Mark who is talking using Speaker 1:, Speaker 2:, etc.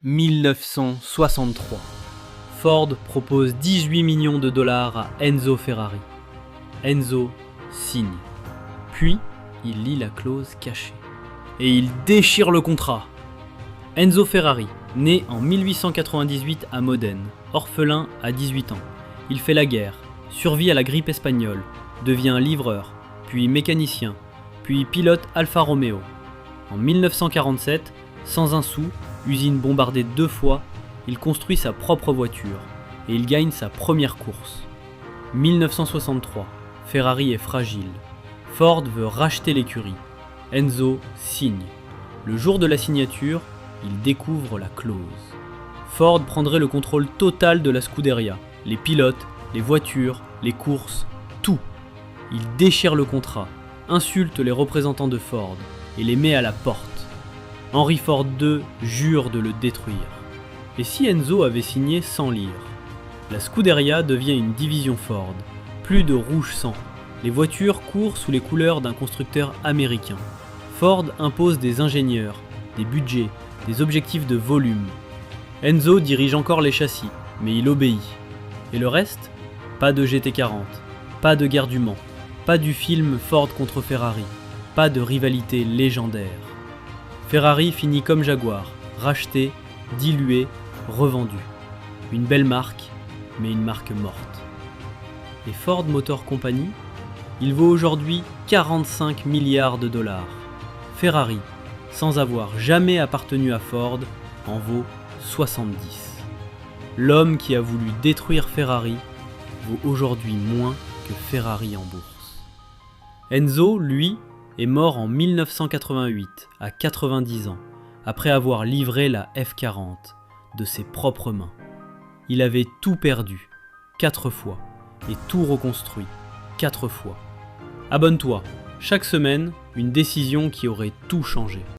Speaker 1: 1963. Ford propose 18 millions de dollars à Enzo Ferrari. Enzo signe. Puis, il lit la clause cachée. Et il déchire le contrat. Enzo Ferrari, né en 1898 à Modène, orphelin à 18 ans. Il fait la guerre, survit à la grippe espagnole, devient livreur, puis mécanicien, puis pilote Alfa Romeo. En 1947, sans un sou, usine bombardée 2 fois, il construit sa propre voiture et il gagne sa première course. 1963, Ferrari est fragile. Ford veut racheter l'écurie. Enzo signe. Le jour de la signature, il découvre la clause. Ford prendrait le contrôle total de la Scuderia, les pilotes, les voitures, les courses, tout. Il déchire le contrat, insulte les représentants de Ford et les met à la porte. Henry Ford II jure de le détruire. Et si Enzo avait signé sans lire? La Scuderia devient une division Ford. Plus de rouge sang. Les voitures courent sous les couleurs d'un constructeur américain. Ford impose des ingénieurs, des budgets, des objectifs de volume. Enzo dirige encore les châssis, mais il obéit. Et le reste? Pas de GT40, pas de guerre du Mans, pas du film Ford contre Ferrari, pas de rivalité légendaire. Ferrari finit comme Jaguar, racheté, dilué, revendu. Une belle marque, mais une marque morte. Et Ford Motor Company, il vaut aujourd'hui 45 milliards de dollars. Ferrari, sans avoir jamais appartenu à Ford, en vaut 70. L'homme qui a voulu détruire Ferrari vaut aujourd'hui moins que Ferrari en bourse. Enzo, lui, est mort en 1988, à 90 ans, après avoir livré la F40 de ses propres mains. Il avait tout perdu, 4 fois, et tout reconstruit, 4 fois. Abonne-toi, chaque semaine, une décision qui aurait tout changé.